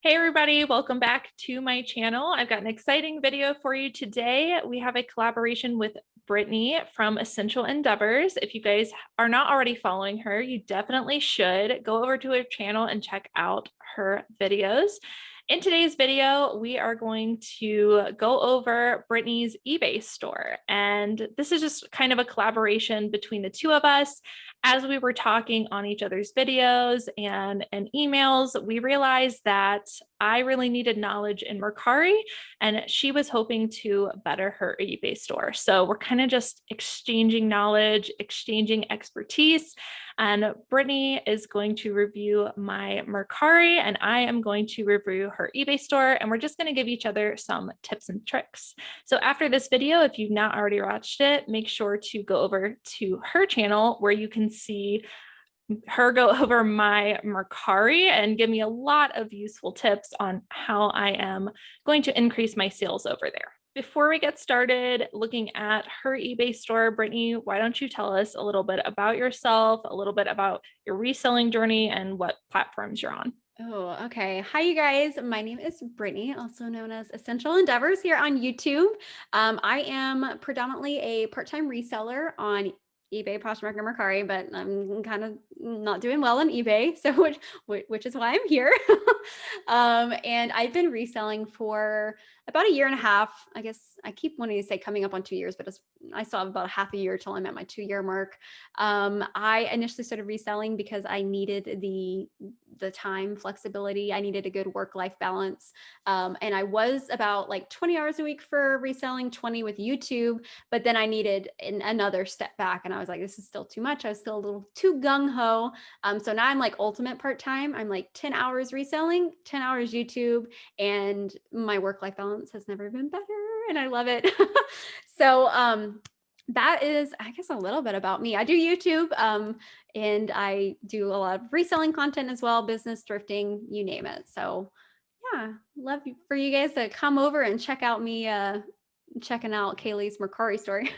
Hey everybody, welcome back to my channel. I've got an exciting video for you today. We have a collaboration with Brittany from Essential Endeavours. If you guys are not already following her, you definitely should go over to her channel and check out her videos. In today's video, we are going to go over Brittany's eBay store. And this is just kind of a collaboration between the two of us. As we were talking on each other's videos and emails, we realized that I really needed knowledge in Mercari, and she was hoping to better her eBay store. So we're kind of just exchanging knowledge, exchanging expertise. And Brittany is going to review my Mercari, and I am going to review her eBay store, and we're just going to give each other some tips and tricks. So after this video, if you've not already watched it, make sure to go over to her channel where you can see her go over my Mercari and give me a lot of useful tips on how I am going to increase my sales over there. Before we get started looking at her eBay store, Brittany, why don't you tell us a little bit about yourself, a little bit about your reselling journey and what platforms you're on? Oh, okay. Hi, you guys. My name is Brittany, also known as Essential Endeavours here on YouTube. I am predominantly a part-time reseller on eBay, Poshmark, and Mercari, but I'm kind of not doing well on eBay, so which is why I'm here. And I've been reselling for about a year and a half. I guess I keep wanting to say coming up on 2 years, but I still have about a half a year till I'm at my 2-year mark. I initially started reselling because I needed the time flexibility. I needed a good work-life balance. And I was about like 20 hours a week for reselling, 20 with YouTube, but then I needed another step back. And I was like, this is still too much. I was still a little too gung-ho. So now I'm like ultimate part-time. I'm like 10 hours reselling, 10 hours YouTube, and my work-life balance has never been better. And I love it. So, that is, I guess, a little bit about me. I do YouTube, and I do a lot of reselling content as well, business, thrifting, you name it. So yeah, love for you guys to come over and check out me checking out Cayley's Mercari story.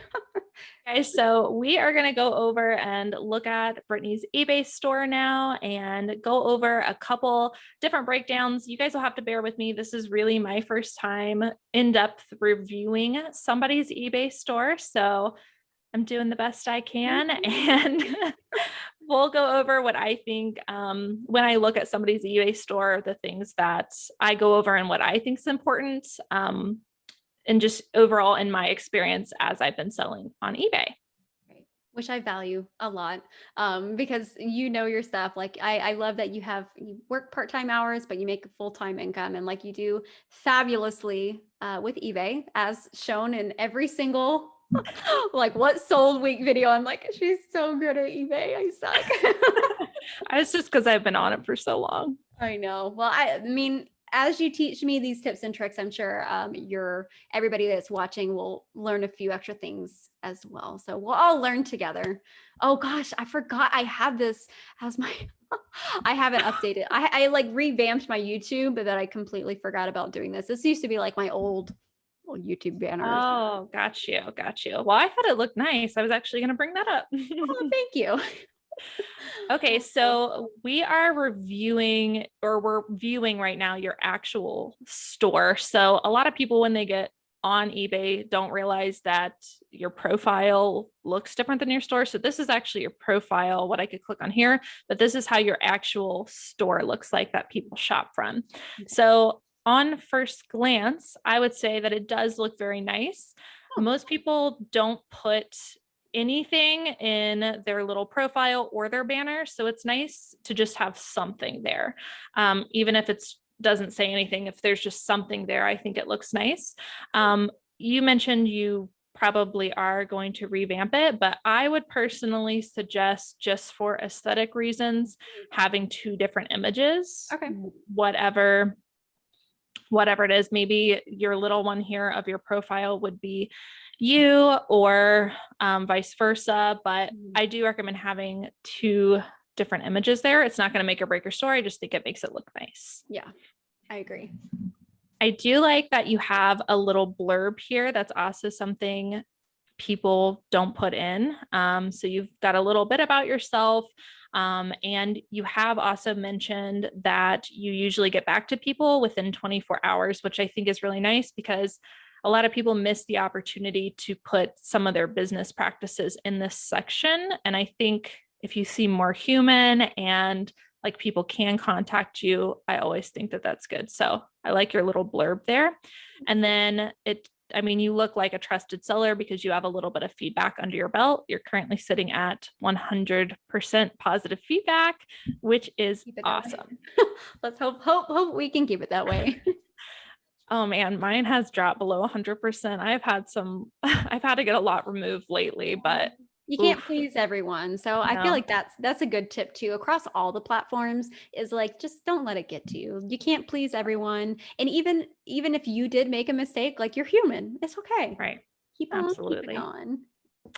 Okay, so we are going to go over and look at Brittany's eBay store now and go over a couple different breakdowns. You guys will have to bear with me. This is really my first time in-depth reviewing somebody's eBay store, so I'm doing the best I can, and we'll go over what I think when I look at somebody's eBay store, the things that I go over and what I think is important. And just overall in my experience as I've been selling on eBay. Right. Which I value a lot, because you know your stuff. Like I love that you work part-time hours, but you make a full-time income, and like you do fabulously with eBay, as shown in every single like what sold week video. I'm like, she's so good at eBay. I suck. It's just because I've been on it for so long. I know. Well, I mean, as you teach me these tips and tricks, I'm sure everybody that's watching will learn a few extra things as well. So we'll all learn together. Oh gosh, I forgot I have this as my I haven't updated. I like revamped my YouTube, but I completely forgot about doing this. This used to be like my old YouTube banners. Oh, got you. Well, I thought it looked nice. I was actually going to bring that up. Oh, thank you. Okay, so we're viewing right now your actual store. So a lot of people, when they get on eBay, don't realize that your profile looks different than your store. So this is actually your profile, what I could click on here, but this is how your actual store looks like that people shop from. So on first glance, I would say that it does look very nice. Most people don't put anything in their little profile or their banner, so it's nice to just have something there, even if it doesn't say anything. If there's just something there, I think it looks nice. You mentioned you probably are going to revamp it, but I would personally suggest, just for aesthetic reasons, having two different images. Okay. Whatever it is, maybe your little one here of your profile would be you, or vice versa. But I do recommend having two different images there. It's not going to make or break your story. I just think it makes it look nice. Yeah, I agree. I do like that you have a little blurb here. That's also something people don't put in. So you've got a little bit about yourself. And you have also mentioned that you usually get back to people within 24 hours, which I think is really nice because a lot of people miss the opportunity to put some of their business practices in this section. And I think if you seem more human and like people can contact you, I always think that that's good. So I like your little blurb there. And then you look like a trusted seller because you have a little bit of feedback under your belt. You're currently sitting at 100% positive feedback, which is awesome. Let's hope we can keep it that way. Oh man, mine has dropped below 100%. I've had to get a lot removed lately, but you can't please everyone. So I feel no. like that's a good tip too across all the platforms, is like, just don't let it get to you. You can't please everyone. And even if you did make a mistake, like, you're human. It's okay. Right. Keep on, Absolutely. keep it going.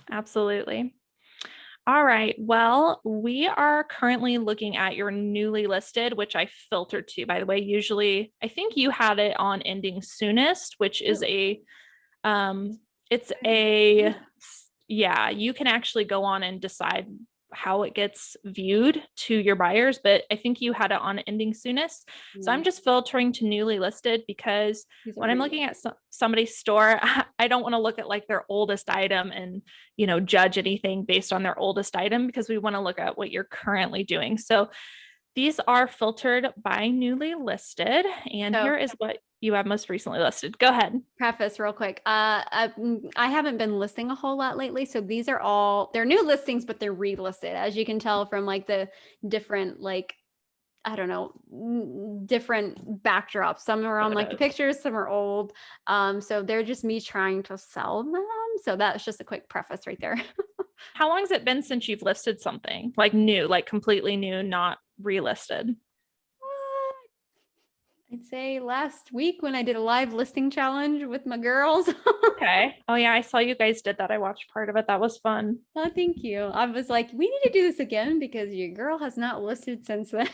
Absolutely. All right. Well, we are currently looking at your newly listed, which I filtered to, by the way. Usually, I think you had it on ending soonest, which is you can actually go on and decide how it gets viewed to your buyers, but I think you had it on ending soonest. So I'm just filtering to newly listed because when I'm looking at somebody's store, I don't want to look at like their oldest item and, judge anything based on their oldest item, because we want to look at what you're currently doing. So these are filtered by newly listed, and here is what you have most recently listed. Go ahead. Preface real quick. I haven't been listing a whole lot lately. So these are they're new listings, but they're relisted, as you can tell from like the different, like, I don't know, different backdrops. Some are on like the pictures, some are old. So they're just me trying to sell them. So that's just a quick preface right there. How long has it been since you've listed something like new, like completely new, not relisted? I'd say last week when I did a live listing challenge with my girls. Okay. Oh yeah, I saw you guys did that. I watched part of it. That was fun. Oh, thank you. I was like, we need to do this again because your girl has not listed since then.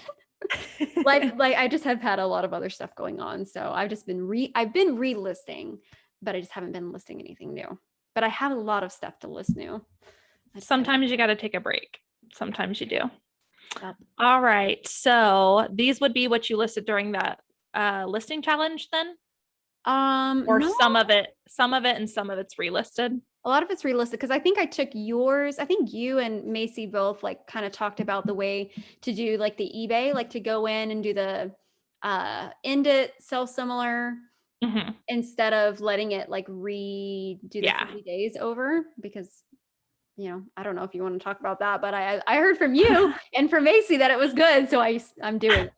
like I just have had a lot of other stuff going on. So I've just been relisting, but I just haven't been listing anything new. But I have a lot of stuff to list new. Sometimes you got to take a break. Sometimes you do. Yep. All right. So these would be what you listed during that listing challenge then? Or no. some of it and some of it's relisted? A lot of it's relisted because I think I took yours. I think you and Macy both like kind of talked about the way to do like the eBay, like to go in and do the end it, sell similar, instead of letting it like redo the 30 days over, because I don't know if you want to talk about that, but I heard from you and from Macy that it was good. So I'm doing it.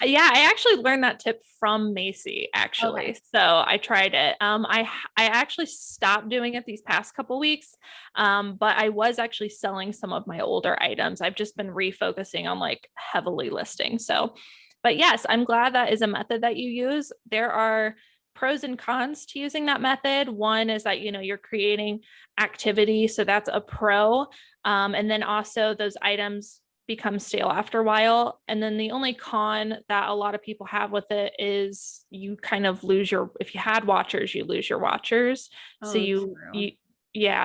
Yeah, I actually learned that tip from Macy, actually. Okay. So I tried it. I actually stopped doing it these past couple weeks, but I was actually selling some of my older items. I've just been refocusing on like heavily listing. So, but yes, I'm glad that is a method that you use. There are pros and cons to using that method. One is that, you're creating activity. So that's a pro. And then also those items become stale after a while. And then the only con that a lot of people have with it is you kind of lose if you had watchers, you lose your watchers. Oh, so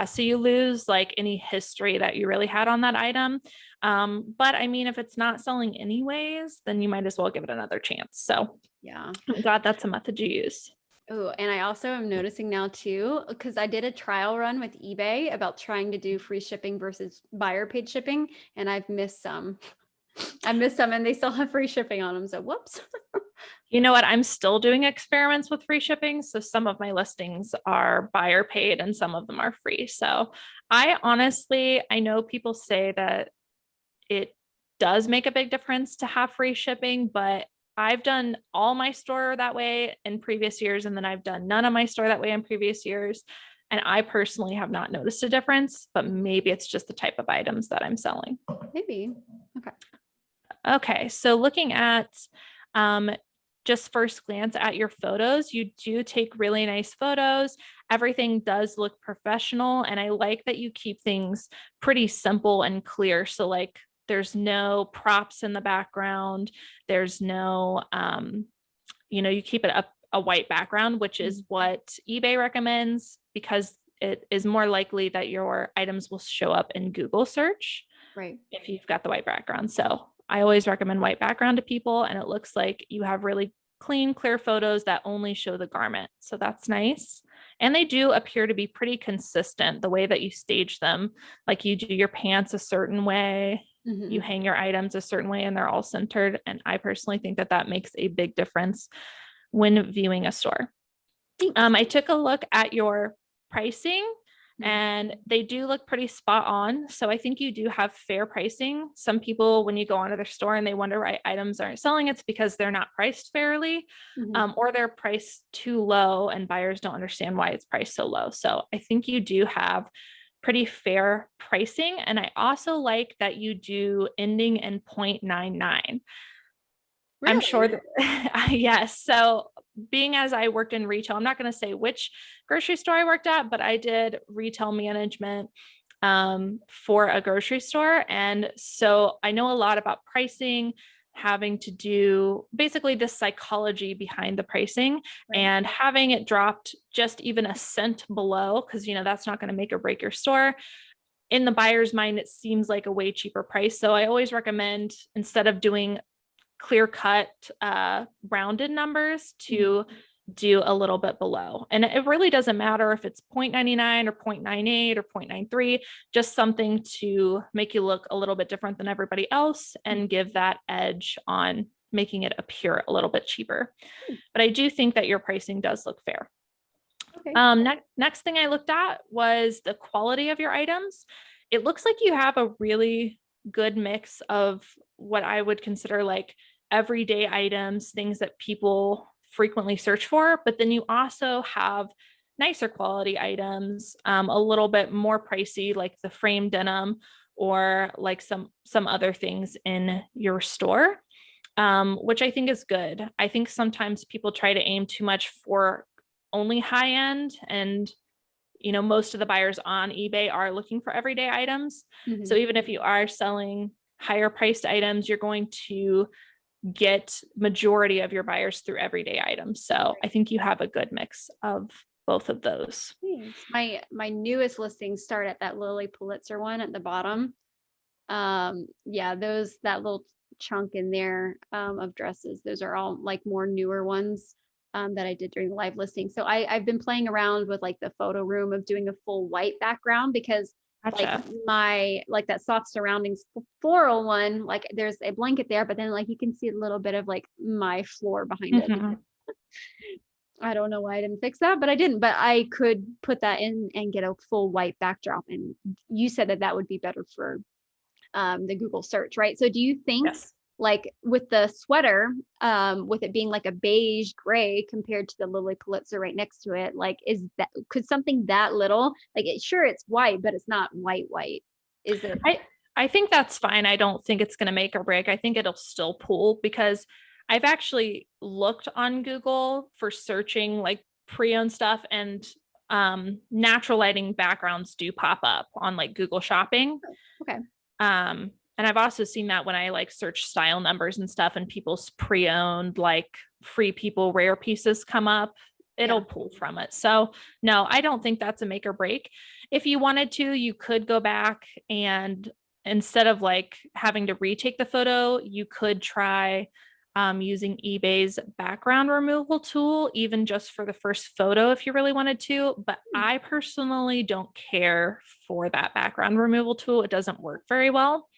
so you lose like any history that you really had on that item. But I mean, if it's not selling anyways, then you might as well give it another chance. So yeah, I'm glad that's a method you use. Oh, and I also am noticing now too, because I did a trial run with eBay about trying to do free shipping versus buyer paid shipping, and I've missed some. And they still have free shipping on them. So whoops. You know what? I'm still doing experiments with free shipping. So some of my listings are buyer paid and some of them are free. So I know people say that it does make a big difference to have free shipping, but I've done all my store that way in previous years, and then I've done none of my store that way in previous years. And I personally have not noticed a difference, but maybe it's just the type of items that I'm selling. Maybe. Okay. Okay. So looking at just first glance at your photos, you do take really nice photos. Everything does look professional. And I like that you keep things pretty simple and clear. So like, there's no props in the background. There's no, you keep it a white background, which is what eBay recommends, because it is more likely that your items will show up in Google search Right. if you've got the white background. So I always recommend white background to people, and it looks like you have really clean, clear photos that only show the garment. So that's nice. And they do appear to be pretty consistent the way that you stage them. Like you do your pants a certain way, you hang your items a certain way, and they're all centered. And I personally think that that makes a big difference when viewing a store. I took a look at your pricing and they do look pretty spot on. So I think you do have fair pricing. Some people, when you go onto their store and they wonder why items aren't selling, it's because they're not priced fairly, or they're priced too low and buyers don't understand why it's priced so low. So I think you do have pretty fair pricing. And I also like that you do ending in 0.99. Really? I'm sure that, yes. So being as I worked in retail, I'm not going to say which grocery store I worked at, but I did retail management for a grocery store. And so I know a lot about pricing, having to do basically the psychology behind the pricing and having it dropped just even a cent below, because, you know, that's not going to make or break your store. In the buyer's mind, it seems like a way cheaper price. So I always recommend, instead of doing clear cut rounded numbers, to do a little bit below. And it really doesn't matter if it's 0.99 or 0.98 or 0.93, just something to make you look a little bit different than everybody else and give that edge on making it appear a little bit cheaper. But I do think that your pricing does look fair. Next thing I looked at was the quality of your items. It looks like you have a really good mix of what I would consider like everyday items, things that people frequently search for, but then you also have nicer quality items, a little bit more pricey, like the frame denim or like some other things in your store, which I think is good. I think sometimes people try to aim too much for only high end, and you know, most of the buyers on eBay are looking for everyday items. So even if you are selling higher priced items, you're going to get majority of your buyers through everyday items. So I think you have a good mix of both of those. My newest listings start at that Lily Pulitzer one at the bottom. Yeah, that little chunk in there of dresses, those are all like more newer ones that I did during the live listing. So I've been playing around with like the photo room of doing a full white background, because like that soft surroundings floral one, like there's a blanket there, but then like you can see a little bit of like my floor behind it. I don't know why I didn't fix that, but I didn't. But I could put that in and get a full white backdrop. And you said that would be better for the Google search, right? So do you think like with the sweater, with it being like a beige gray compared to the Lily Pulitzer right next to it, like could something that little, like sure it's white, but it's not white, is it? I think that's fine. I don't think it's going to make or break. I think it'll still pull, because I've actually looked on Google for searching like pre-owned stuff, and natural lighting backgrounds do pop up on like Google Shopping. And I've also seen that when I like search style numbers and stuff, and people's pre-owned like Free People rare pieces come up, it'll pull from it. So no, I don't think that's a make or break. If you wanted to, you could go back, and instead of like having to retake the photo, you could try using eBay's background removal tool, even just for the first photo if you really wanted to. But I personally don't care for that background removal tool. It doesn't work very well.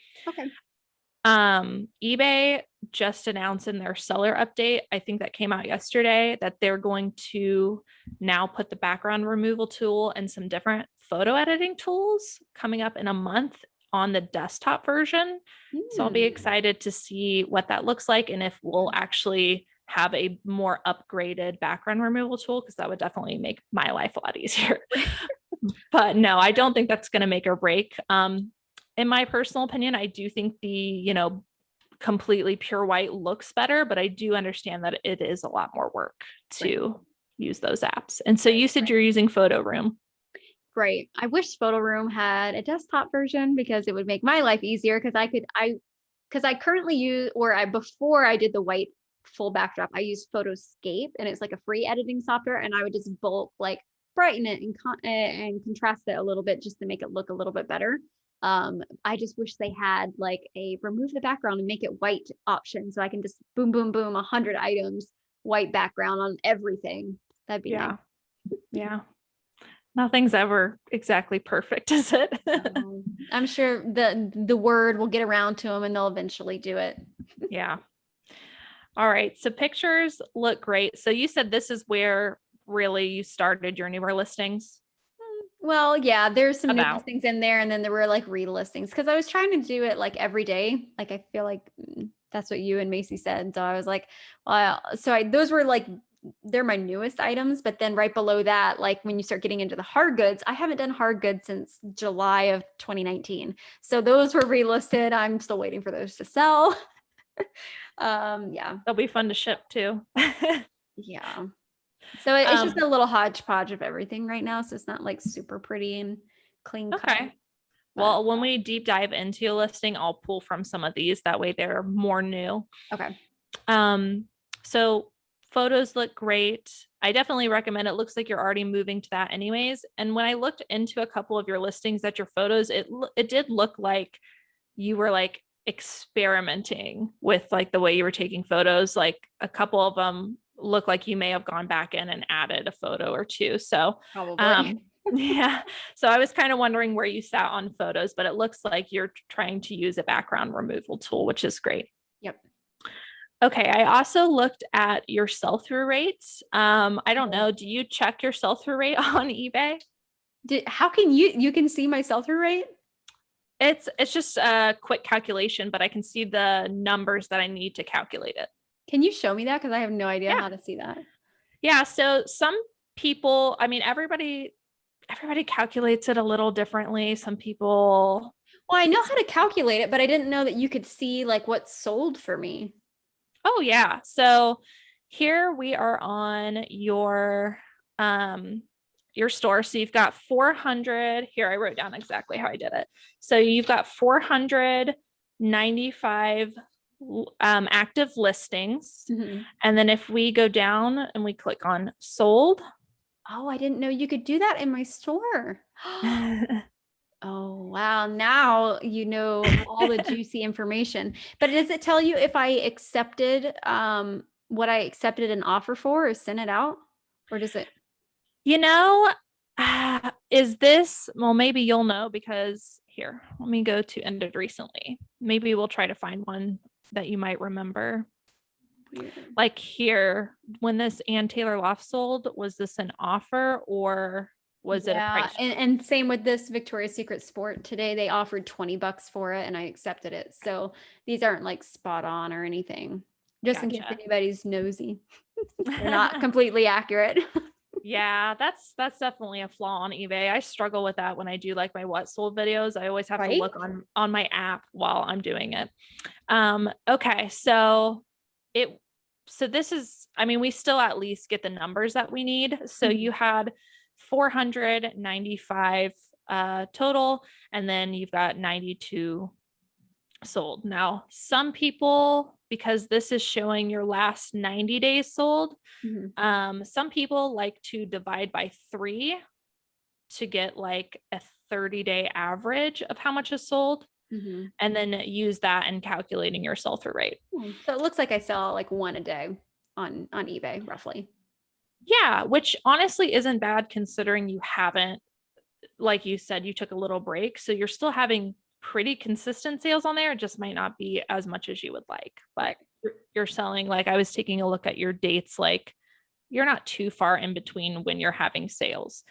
eBay just announced in their seller update, I think that came out yesterday, that they're going to now put the background removal tool and some different photo editing tools coming up in a month on the desktop version. So I'll be excited to see what that looks like, and if we'll actually have a more upgraded background removal tool, because that would definitely make my life a lot easier. But no, I don't think that's going to make or break. In my personal opinion, I do think the, you know, completely pure white looks better, but I do understand that it is a lot more work to use those apps. And so you said you're using Photo Room. Right. I wish Photo Room had a desktop version, because it would make my life easier. Because I currently use, before I did the white full backdrop, I used Photoscape, and it's like a free editing software, and I would just bulk like brighten it and contrast it a little bit just to make it look a little bit better. I just wish they had like a remove the background and make it white option so I can just boom, boom, boom, 100 items, white background on everything. That'd be nice. Yeah. Nothing's ever exactly perfect, is it? I'm sure the word will get around to them and they'll eventually do it. Yeah. All right. So pictures look great. So you said this is where really you started your newer listings? Well, yeah, there's some new listings in there, and then there were like re-listings because I was trying to do it like every day. Like I feel like that's what you and Macy said. So I was like, well, those were like they're my newest items, but then right below that, like when you start getting into the hard goods, I haven't done hard goods since July of 2019. So those were relisted. I'm still waiting for those to sell. Yeah. They'll be fun to ship too. Yeah. So it's just a little hodgepodge of everything right now. So it's not like super pretty and clean cut. Okay. Well, when we deep dive into a listing, I'll pull from some of these. That way they're more new. Okay. So photos look great. I definitely recommend it. Looks like you're already moving to that anyways. And when I looked into a couple of your listings at your photos, it did look like you were like experimenting with like the way you were taking photos. Like a couple of them look like you may have gone back in and added a photo or two. So probably. yeah. So I was kind of wondering where you sat on photos, but it looks like you're trying to use a background removal tool, which is great. Yep. Okay. I also looked at your sell-through rates. I don't know. Do you check your sell-through rate on eBay? How can you can see my sell-through rate? It's just a quick calculation, but I can see the numbers that I need to calculate it. Can you show me that? Because I have no idea how to see that. Yeah. So some people, I mean, everybody calculates it a little differently. Some people. Well, I know how to calculate it, but I didn't know that you could see like what's sold for me. Oh yeah. So here we are on your store. So you've got 400 here. I wrote down exactly how I did it. So you've got 495 active listings. Mm-hmm. And then if we go down and we click on sold. Oh, I didn't know you could do that in my store. Oh, wow. Now you know all the juicy information. But does it tell you if I accepted what I accepted an offer for or sent it out? Or does it? Is this, well, maybe you'll know because here, let me go to ended recently. Maybe we'll try to find one that you might remember. Weird. Like here, when this Ann Taylor Loft sold, was this an offer or was it a price? And same with this Victoria's Secret Sport today, they offered $20 for it and I accepted it. So these aren't like spot on or anything, just in case anybody's nosy. They're not completely accurate. Yeah, that's definitely a flaw on eBay. I struggle with that when I do like my what sold videos. I always have to look on my app while I'm doing it. Okay, so this is, I mean, we still at least get the numbers that we need. So you had 495 total, and then you've got 92 sold. Now, some people, because this is showing your last 90 days sold, some people like to divide by 3 to get like a 30-day average of how much is sold. And then use that in calculating your sell-through rate. So it looks like I sell like one a day on eBay roughly. Yeah, which honestly isn't bad considering you haven't, like you said, you took a little break. So you're still having pretty consistent sales on there. It just might not be as much as you would like, but you're selling, like I was taking a look at your dates, like you're not too far in between when you're having sales.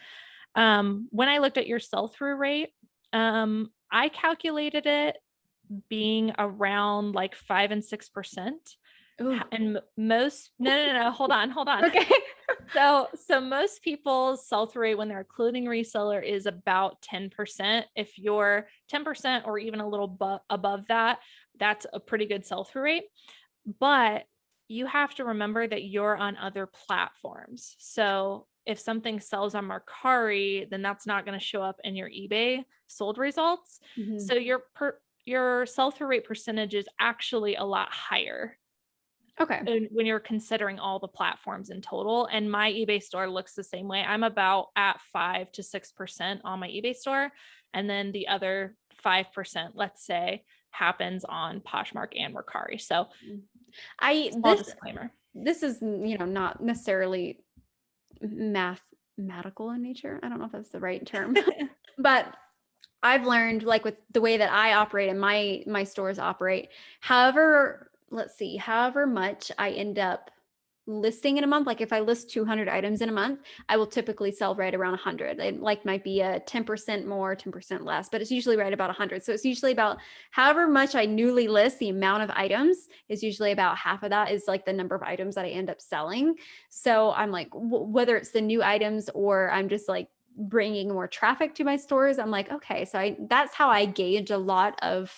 When I looked at your sell-through rate, I calculated it being around like 5 and 6%. Ooh. And most, no, hold on. Okay. So most people's sell-through rate when they're a clothing reseller is about 10%. If you're 10% or even a little above that, that's a pretty good sell-through rate. But you have to remember that you're on other platforms. So if something sells on Mercari, then that's not going to show up in your eBay sold results. So your sell-through rate percentage is actually a lot higher Okay. when you're considering all the platforms in total. And my eBay store looks the same way. I'm about at 5 to 6% on my eBay store. And then the other 5%, let's say, happens on Poshmark and Mercari. So small disclaimer. This is, not necessarily mathematical in nature. I don't know if that's the right term, but I've learned, like, with the way that I operate and my stores operate, however much I end up listing in a month, like if I list 200 items in a month, I will typically sell right around 100. It might be a 10% more, 10% less, but it's usually right about 100. So it's usually about however much I newly list, the amount of items is usually about half of that is like the number of items that I end up selling. So I'm like, whether it's the new items or I'm just like bringing more traffic to my stores, I'm like, okay, so that's how I gauge a lot of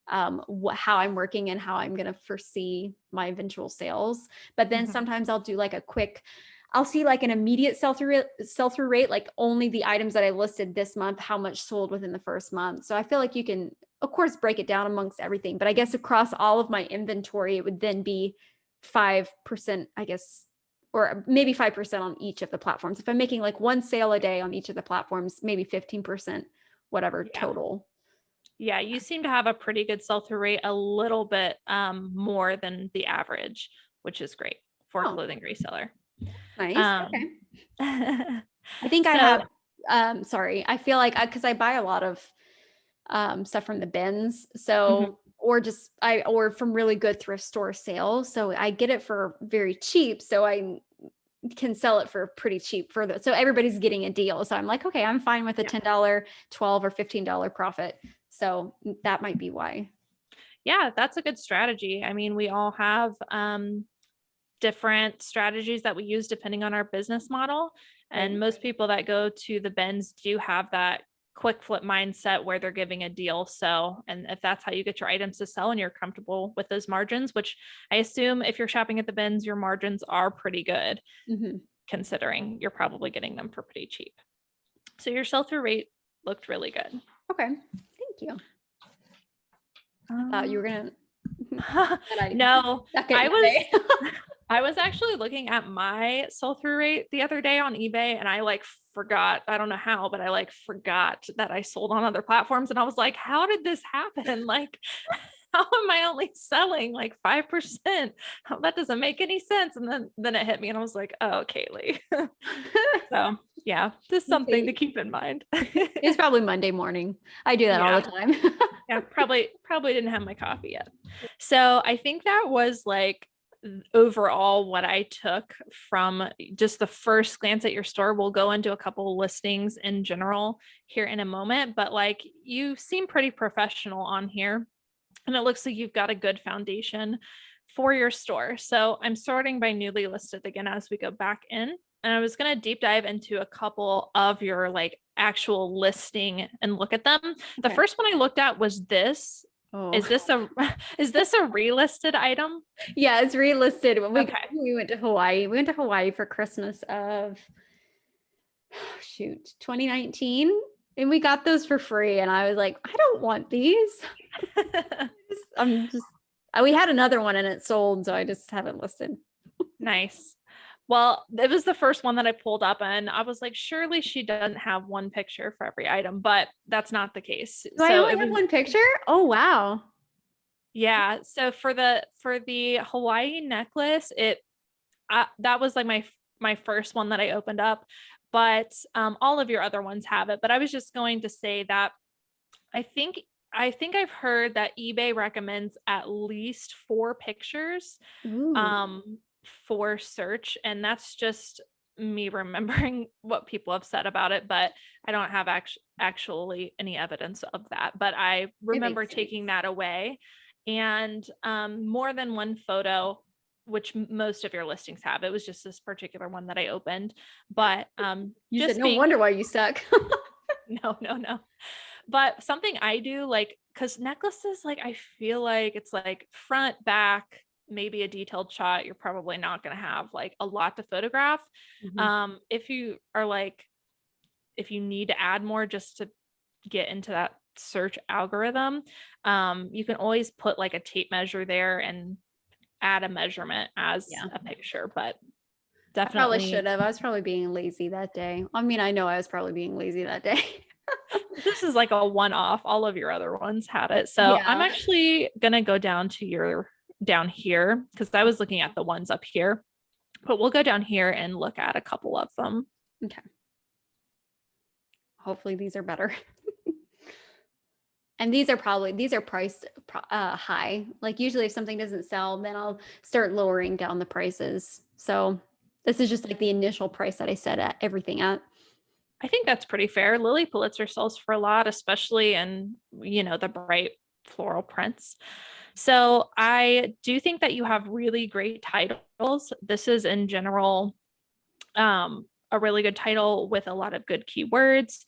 how I'm working and how I'm going to foresee my eventual sales. But then sometimes I'll do like I'll see like an immediate sell-through rate, like only the items that I listed this month, how much sold within the first month. So I feel like you can, of course, break it down amongst everything, but I guess across all of my inventory, it would then be 5%, I guess, or maybe 5% on each of the platforms. If I'm making like one sale a day on each of the platforms, maybe 15%, whatever total. Yeah, you seem to have a pretty good sell-through rate, a little bit more than the average, which is great for a clothing reseller. Nice. Okay. I think I have, sorry, I feel like because I buy a lot of stuff from the bins. So, or from really good thrift store sales. So I get it for very cheap. So I can sell it for pretty cheap so everybody's getting a deal. So I'm like, okay, I'm fine with a $10, $12 or $15 profit. So that might be why. Yeah, that's a good strategy. I mean, we all have different strategies that we use depending on our business model. And most people that go to the bins do have that quick flip mindset where they're giving a deal. So, and if that's how you get your items to sell and you're comfortable with those margins, which I assume if you're shopping at the bins, your margins are pretty good, considering you're probably getting them for pretty cheap. So your sell-through rate looked really good. Okay. Thank you. I thought you were going to. No, I was actually looking at my sell-through rate the other day on eBay and I forgot, I don't know how, but I forgot that I sold on other platforms. And I was like, how did this happen? How am I only selling 5%? That doesn't make any sense. And then it hit me and I was like, oh, Cayley. So yeah, just something to keep in mind. It's probably Monday morning. I do that all the time. Yeah, probably didn't have my coffee yet. So I think that was overall what I took from just the first glance at your store. We'll go into a couple of listings in general here in a moment, but you seem pretty professional on here and it looks like you've got a good foundation for your store. So I'm sorting by newly listed again as we go back in, and I was going to deep dive into a couple of your actual listing and look at them. The first one I looked at was this. Is this a relisted item? Yeah, it's relisted. When we went to Hawaii. We went to Hawaii for Christmas of 2019, and we got those for free. And I was like, I don't want these. We had another one and it sold, so I just haven't listed. Nice. Well, it was the first one that I pulled up and I was like, surely she doesn't have one picture for every item, but that's not the case. Do I only have one picture? Oh, wow. Yeah. So for the Hawaii necklace, that was my first one that I opened up, but all of your other ones have it. But I was just going to say that I think I've heard that eBay recommends at least 4 pictures for search. And that's just me remembering what people have said about it, but I don't have actually any evidence of that. But I remember taking that away, and more than one photo, which most of your listings have. It was just this particular one that I opened, but you said, no wonder why you suck. No. But something I do, because necklaces, I feel like it's front, back, maybe a detailed shot. You're probably not going to have a lot to photograph. If you are if you need to add more just to get into that search algorithm, you can always put a tape measure there and add a measurement as Yeah. a picture, but I probably definitely should have. I was probably being lazy that day. I mean, I know I was probably being lazy that day. this is like a one-off. All of your other ones had it. So I'm Yeah. actually gonna go down to your down here because I was looking at the ones up here, but we'll go down here and look at a couple of them. Okay. Hopefully these are better. And these are priced high. Like usually if something doesn't sell, then I'll start lowering down the prices. So this is just like the initial price that I set at everything at. I think that's pretty fair. Lily Pulitzer sells for a lot, especially in, the bright floral prints. So I do think that you have really great titles. This is in general a really good title with a lot of good keywords.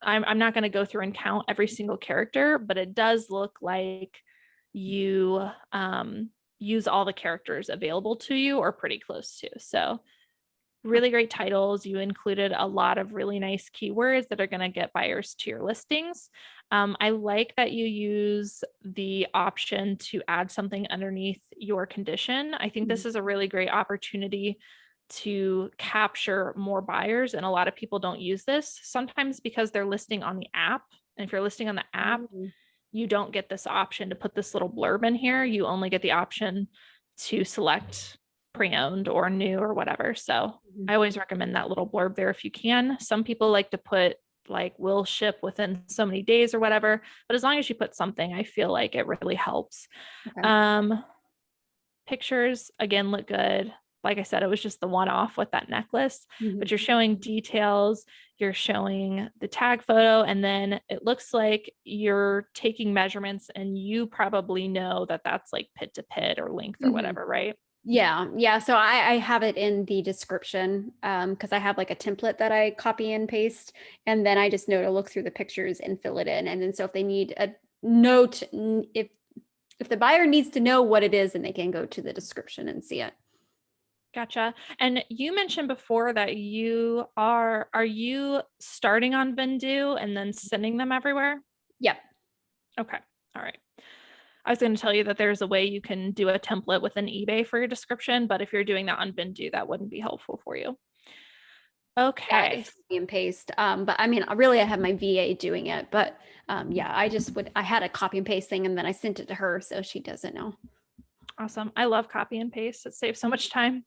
I'm not going to go through and count every single character, but it does look like you use all the characters available to you or pretty close to. So really great titles. You included a lot of really nice keywords that are going to get buyers to your listings. I like that you use the option to add something underneath your condition. I think this is a really great opportunity to capture more buyers. And a lot of people don't use this sometimes because they're listing on the app. And if you're listing on the app, you don't get this option to put this little blurb in here. You only get the option to select pre-owned or new or whatever. So I always recommend that little blurb there if you can. Some people like to put like will ship within so many days or whatever, but as long as you put something, I feel like it really helps. Okay. Pictures again look good. Like I said, it was just the one-off with that necklace, but you're showing details, you're showing the tag photo, and then it looks like you're taking measurements and you probably know that that's like pit to pit or length or whatever, right? Yeah. Yeah. So I have it in the description because I have like a template that I copy and paste. And then I just know to look through the pictures and fill it in. And then so if they need a note, if the buyer needs to know what it is, then they can go to the description and see it. Gotcha. And you mentioned before that are you starting on Vendoo and then sending them everywhere? Yep. Okay. All right. I was going to tell you that there's a way you can do a template within eBay for your description, but if you're doing that on Vendoo, that wouldn't be helpful for you. Yeah, Okay. just copy and paste. But I mean, really, I have my VA doing it. But yeah, I had a copy and paste thing and then I sent it to her. So she doesn't know. Awesome. I love copy and paste. It saves so much time.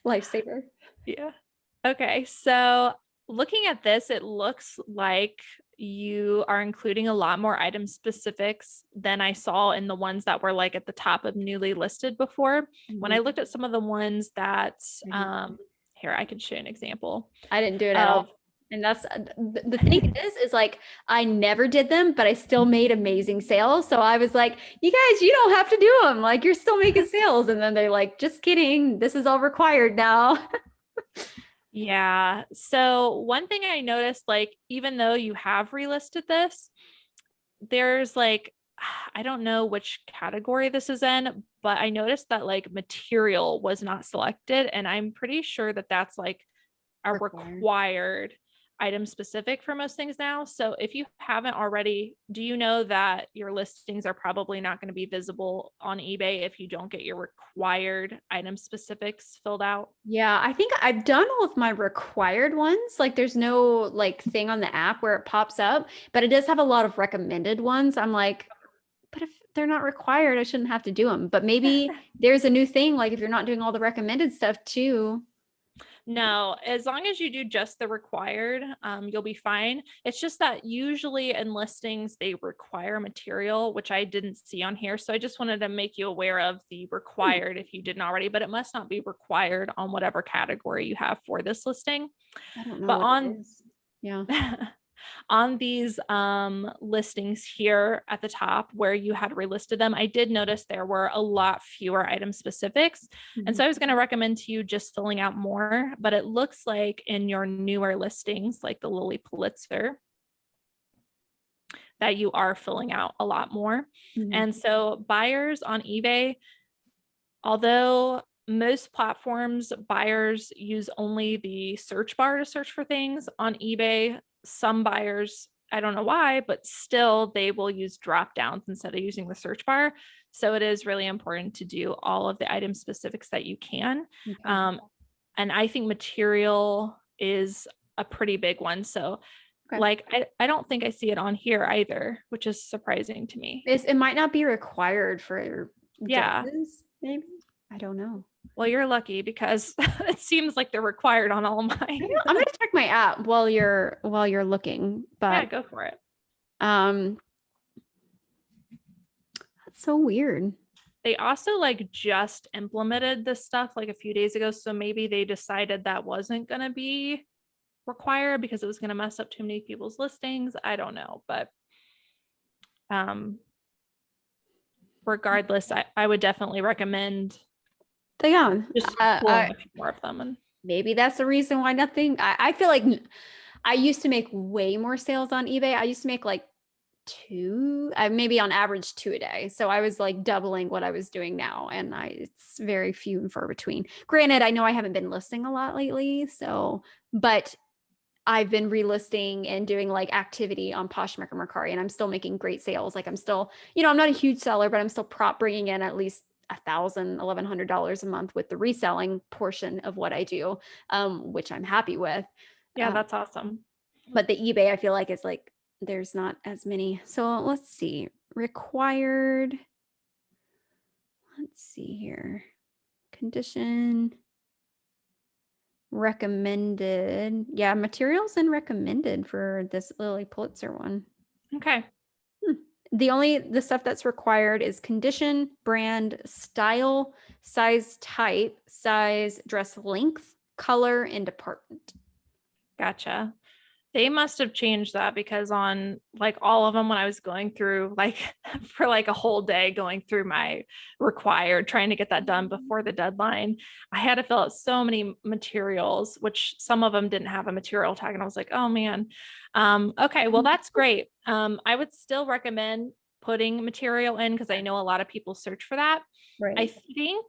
Lifesaver. Yeah. Okay. So looking at this, it looks like you are including a lot more item specifics than I saw in the ones that were like at the top of newly listed before. When I looked at some of the ones that, here, I can show you an example. I didn't do it at all. And that's the thing is like, I never did them, but I still made amazing sales. So I was like, you guys, you don't have to do them. Like you're still making sales. And then they're like, just kidding. This is all required now. Yeah. So one thing I noticed, like, even though you have relisted this, there's like, I don't know which category this is in, but I noticed that like material was not selected. And I'm pretty sure that that's like a required item specific for most things now. So if you haven't already, do you know that your listings are probably not going to be visible on eBay if you don't get your required item specifics filled out? Yeah, I think I've done all of my required ones. Like there's no like thing on the app where it pops up, but it does have a lot of recommended ones. I'm like, but if they're not required, I shouldn't have to do them. But maybe there's a new thing, like if you're not doing all the recommended stuff too. No, as long as you do just the required, you'll be fine. It's just that usually in listings, they require material, which I didn't see on here. So I just wanted to make you aware of the required if you didn't already, but it must not be required on whatever category you have for this listing. I don't know But what it is. Yeah. on these listings here at the top where you had relisted them, I did notice there were a lot fewer item specifics. And so I was going to recommend to you just filling out more, but it looks like in your newer listings, like the Lily Pulitzer, that you are filling out a lot more. And so buyers on eBay, although most platforms, buyers use only the search bar to search for things, on eBay, some buyers, I don't know why, but still they will use drop downs instead of using the search bar. So it is really important to do all of the item specifics that you can. Okay. And I think material is a pretty big one. So Okay. like, I don't think I see it on here either, which is surprising to me. It might not be required for Yeah. dresses, maybe. I don't know. Well, you're lucky because it seems like they're required on all mine. I'm gonna check my app while you're looking, Yeah, but go for it. that's so weird. They also like just implemented this stuff like a few days ago. So maybe they decided that wasn't going to be required because it was going to mess up too many people's listings. I don't know. But regardless, I would definitely recommend Yeah, just pulling a few more of them. And maybe that's the reason why nothing. I feel like I used to make way more sales on eBay. I used to make like maybe on average 2 a day. So I was like doubling what I was doing now. And it's very few and far between. Granted, I know I haven't been listing a lot lately. But I've been relisting and doing like activity on Poshmark and Mercari, and I'm still making great sales. Like I'm still, I'm not a huge seller, but I'm still bringing in at least $1,100 a month with the reselling portion of what I do, which I'm happy with. yeah, that's awesome. But the eBay, I feel like it's like there's not as many. So let's see. Required. Let's see here. Condition. Recommended. Yeah, materials and recommended for this Lily Pulitzer one. Okay. The stuff that's required is condition, brand, style, size type, size, dress length, color, and department. Gotcha. They must have changed that because on like all of them, when I was going through like for like a whole day going through my required, trying to get that done before the deadline, I had to fill out so many materials, which some of them didn't have a material tag. And I was like, oh man. Okay, well, that's great. I would still recommend putting material in because I know a lot of people search for that. Right. I think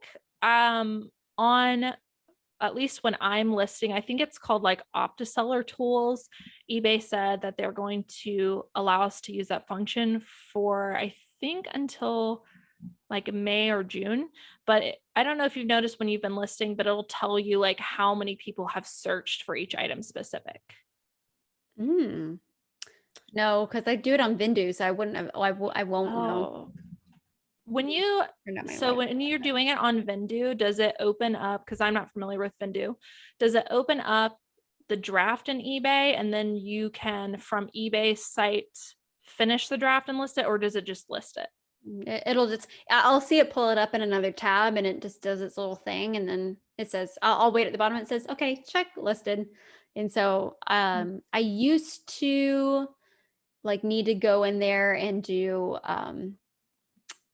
on at least when I'm listing, I think it's called like OptiSeller tools. eBay said that they're going to allow us to use that function for, I think, until like May or June. But I don't know if you've noticed when you've been listing, but it'll tell you like how many people have searched for each item specific. No, because I do it on Vindu, so I wouldn't have. I won't know. When you're doing it on Vindu, does it open up? Because I'm not familiar with Vindu. Does it open up the draft in eBay and then you can from eBay site finish the draft and list it, or does it just list it? It'll just, I'll see it pull it up in another tab and it just does its little thing. And then it says, I'll wait at the bottom. It says, okay, check listed. And so I used to like need to go in there and do,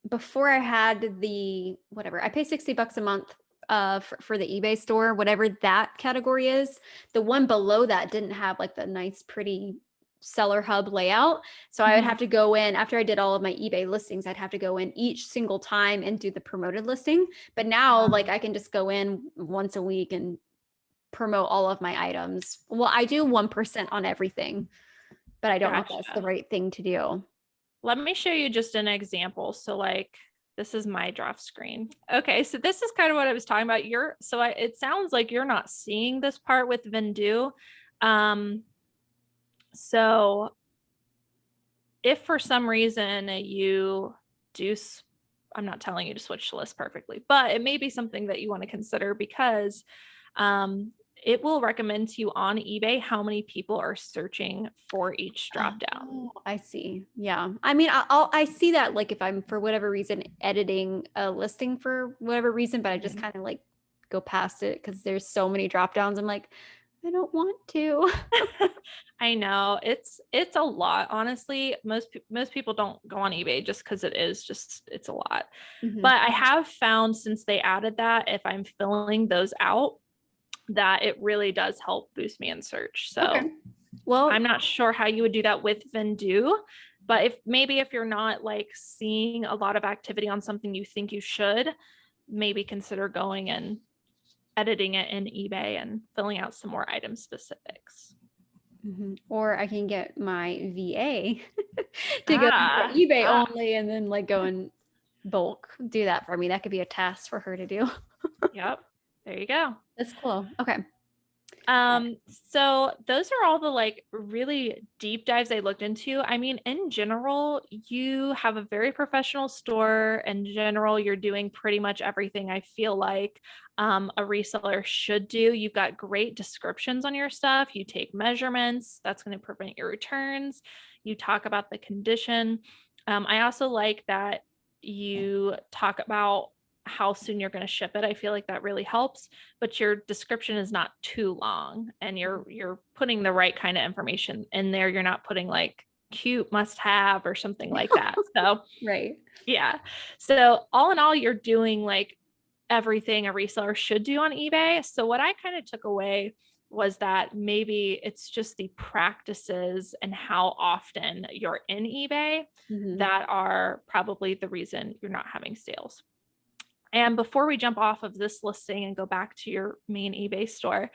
before I had the, whatever, I pay $60 a month for the eBay store, whatever that category is. The one below that didn't have like the nice, pretty seller hub layout. So I would have to go in after I did all of my eBay listings. I'd have to go in each single time and do the promoted listing. But now like I can just go in once a week and promote all of my items. Well, I do 1% on everything, but I don't know if that's the right thing to do. Let me show you just an example. So like, this is my draft screen. Okay, so this is kind of what I was talking about. It sounds like you're not seeing this part with Vindu. So if for some reason you do, I'm not telling you to switch to list perfectly, but it may be something that you want to consider because it will recommend to you on eBay how many people are searching for each drop down. Oh, I see. Yeah. I mean, I see that like if I'm for whatever reason editing a listing for whatever reason, but I just kind of like go past it because there's so many drop downs. I'm like, I don't want to. I know it's a lot. Honestly, most people don't go on eBay just because it's a lot. But I have found since they added that, if I'm filling those out, that it really does help boost me in search. So well, I'm not sure how you would do that with Vindu, but if you're not like seeing a lot of activity on something you think you should, maybe consider going and editing it in eBay and filling out some more item specifics. Or I can get my VA to go eBay only and then like go and bulk do that for me. That could be a task for her to do. Yep. There you go. That's cool. Okay. So those are all the like really deep dives I looked into. I mean, in general, you have a very professional store. In general, you're doing pretty much everything I feel like a reseller should do. You've got great descriptions on your stuff. You take measurements. That's going to prevent your returns. You talk about the condition. I also like that you talk about how soon you're going to ship it. I feel like that really helps, but your description is not too long and you're putting the right kind of information in there. You're not putting like cute must have or something like that. So Right. yeah. So all in all, you're doing like everything a reseller should do on eBay. So what I kind of took away was that maybe it's just the practices and how often you're in eBay that are probably the reason you're not having sales. And before we jump off of this listing and go back to your main eBay store,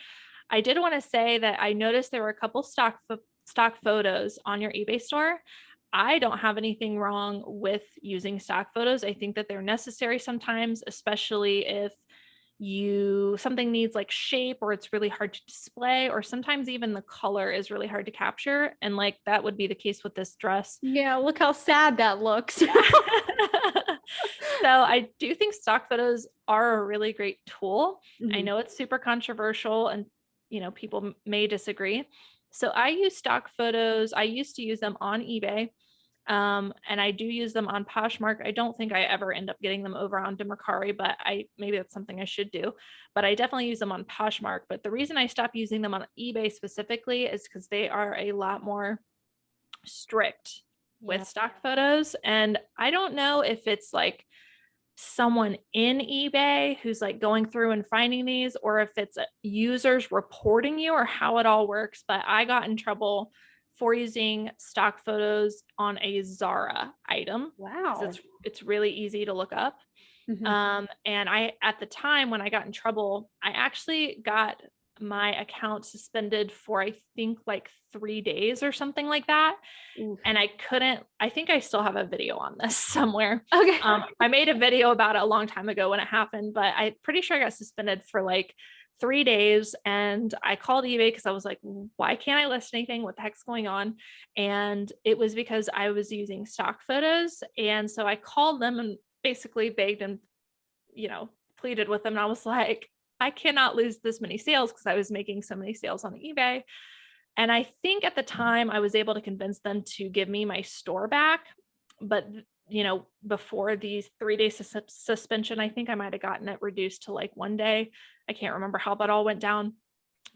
I did want to say that I noticed there were a couple stock photos on your eBay store. I don't have anything wrong with using stock photos. I think that they're necessary sometimes, especially if something needs like shape or it's really hard to display, or sometimes even the color is really hard to capture. And like that would be the case with this dress. Yeah, look how sad that looks. So I do think stock photos are a really great tool. I Mhm. know it's super controversial and, people may disagree. So I use stock photos. I used to use them on eBay. And I do use them on Poshmark. I don't think I ever end up getting them over onto Mercari, but maybe that's something I should do. But I definitely use them on Poshmark. But the reason I stopped using them on eBay specifically is because they are a lot more strict Yeah. with stock photos. And I don't know if it's like someone in eBay who's like going through and finding these, or if it's users reporting you, or how it all works. But I got in trouble for using stock photos on a Zara item. Wow. It's really easy to look up. And at the time when I got in trouble, I actually got my account suspended for, I think like 3 days or something like that. Oof. And I think I still have a video on this somewhere. Okay. I made a video about it a long time ago when it happened, but I'm pretty sure I got suspended for like 3 days. And I called eBay because I was like, why can't I list anything? What the heck's going on? And it was because I was using stock photos. And so I called them and basically begged and, pleaded with them. And I was like, I cannot lose this many sales because I was making so many sales on eBay. And I think at the time I was able to convince them to give me my store back. But, before these 3 days suspension, I think I might have gotten it reduced to like 1 day. I can't remember how that all went down.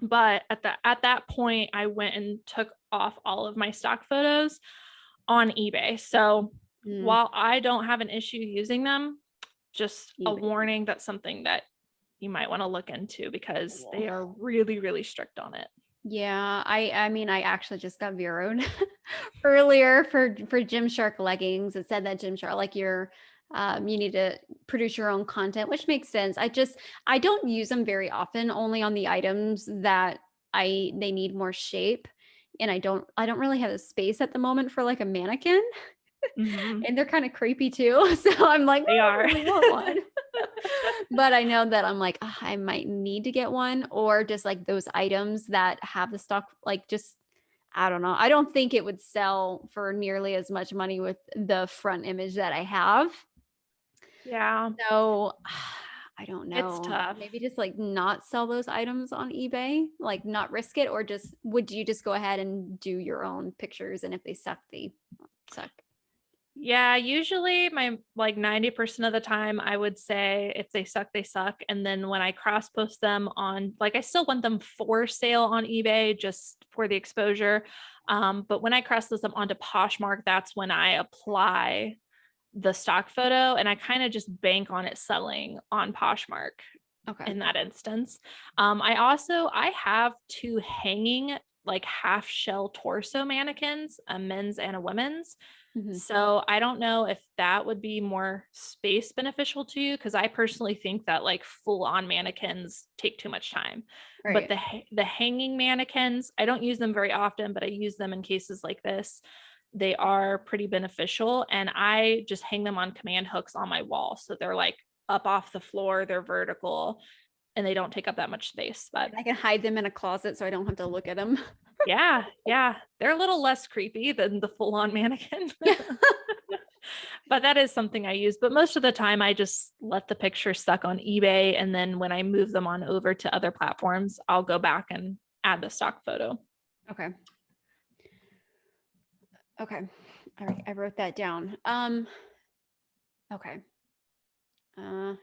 But at that point, I went and took off all of my stock photos on eBay. So while I don't have an issue using them, just a warning, that's something that you might want to look into because they are really, really strict on it. Yeah, I mean, I actually just got zeroed earlier for Gymshark leggings. It said that Gymshark, like you need to produce your own content, which makes sense. I don't use them very often, only on the items that they need more shape. And I don't really have the space at the moment for like a mannequin. And they're kind of creepy too. So I'm like, They I are. really want one. But I know that I'm like, I might need to get one, or just like those items that have the stock, like just, I don't know. I don't think it would sell for nearly as much money with the front image that I have. Yeah. So I don't know. It's tough. Maybe just like not sell those items on eBay, like not risk it, or just, would you just go ahead and do your own pictures? And if they suck, they suck. Yeah, usually my like 90% of the time I would say if they suck, they suck. And then when I cross post them on, like, I still want them for sale on eBay just for the exposure. But when I cross those them onto Poshmark, that's when I apply the stock photo and I kind of just bank on it selling on Poshmark Okay. in that instance. I have 2 hanging like half shell torso mannequins, a men's and a women's. So I don't know if that would be more space beneficial to you, because I personally think that like full on mannequins take too much time. But Right. the hanging mannequins, I don't use them very often, but I use them in cases like this. they are pretty beneficial, and I just hang them on command hooks on my wall. So they're like up off the floor, they're vertical, and they don't take up that much space. But I can hide them in a closet so I don't have to look at them. yeah, they're a little less creepy than the full-on mannequin. Yeah. But that is something I use. But most of the time I just let the picture stuck on eBay, and then when I move them on over to other platforms, I'll go back and add the stock photo. Okay. Okay. All right. I wrote that down. Okay.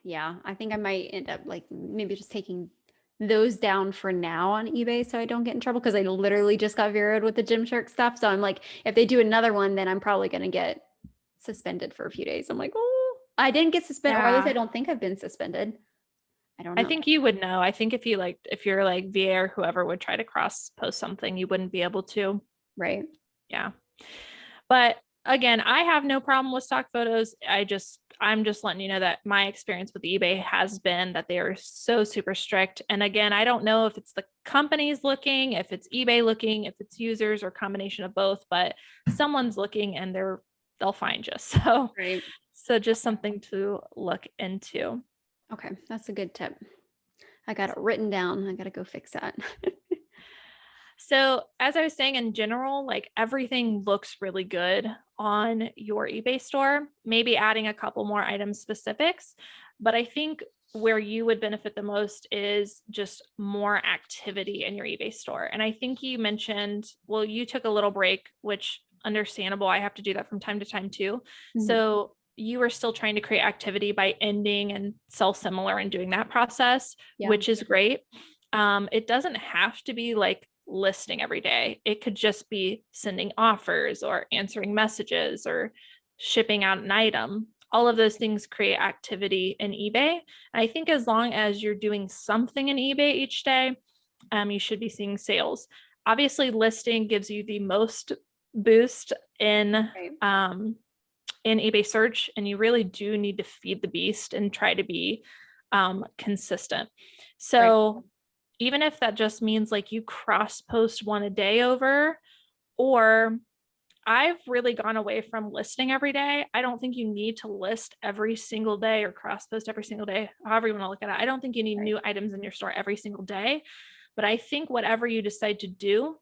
Yeah, I think I might end up like maybe just taking those down for now on eBay so I don't get in trouble, because I literally just got Veroed with the Gymshark stuff. So I'm like, if they do another one, then I'm probably going to get suspended for a few days. I'm like, oh, I didn't get suspended, or at least I don't think I've been suspended. I don't know. I think you would know. I think if you're like VA or whoever would try to cross post something, you wouldn't be able to. Right. Yeah. But again, I have no problem with stock photos. I'm just letting you know that my experience with eBay has been that they are so super strict. And again, I don't know if it's the companies looking, if it's eBay looking, if it's users, or combination of both, but someone's looking and they'll find you. So, Right. so just something to look into. Okay. That's a good tip. I got it written down. I got to go fix that. So as I was saying, in general, like everything looks really good on your eBay store, maybe adding a couple more item specifics. But I think where you would benefit the most is just more activity in your eBay store. And I think you mentioned, well, you took a little break, which understandable. I have to do that from time to time too. So you were still trying to create activity by ending and sell similar and doing that process, which is great. It doesn't have to be like listing every day. It could just be sending offers or answering messages or shipping out an item. All of those things create activity in eBay. And I think as long as you're doing something in eBay each day, you should be seeing sales. Obviously, listing gives you the most boost in eBay search, and you really do need to feed the beast and try to be consistent. So even if that just means like you cross post one a day over, or I've really gone away from listing every day. I don't think you need to list every single day or cross post every single day, however you want to look at it. I don't think you need new items in your store every single day, but I think whatever you decide to do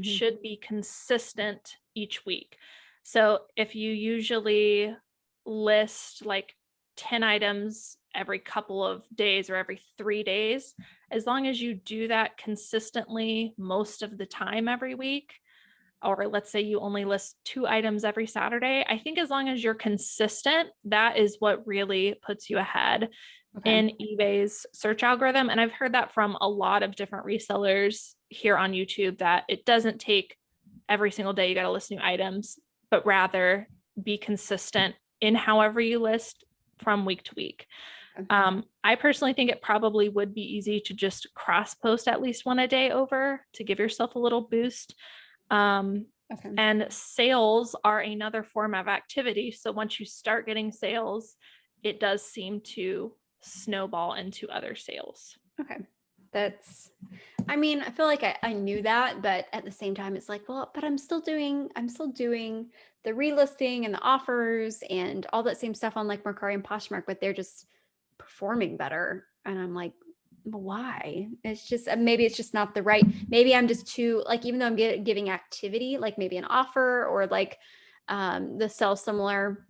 should be consistent each week. So if you usually list like 10 items every couple of days or every 3 days, as long as you do that consistently most of the time every week, or let's say you only list 2 items every Saturday, I think as long as you're consistent, that is what really puts you ahead in eBay's search algorithm. And I've heard that from a lot of different resellers here on YouTube, that it doesn't take every single day you got to list new items, but rather be consistent in however you list from week to week. I personally think it probably would be easy to just cross post at least one a day over to give yourself a little boost. And sales are another form of activity. So once you start getting sales, it does seem to snowball into other sales. Okay. I mean, I feel like I knew that, but at the same time, it's like, well, but I'm still doing the relisting and the offers and all that same stuff on like Mercari and Poshmark, but they're just performing better. And I'm like, why? It's just, maybe it's just not the right, maybe I'm just too, like, even though I'm giving activity, like maybe an offer or like the sell similar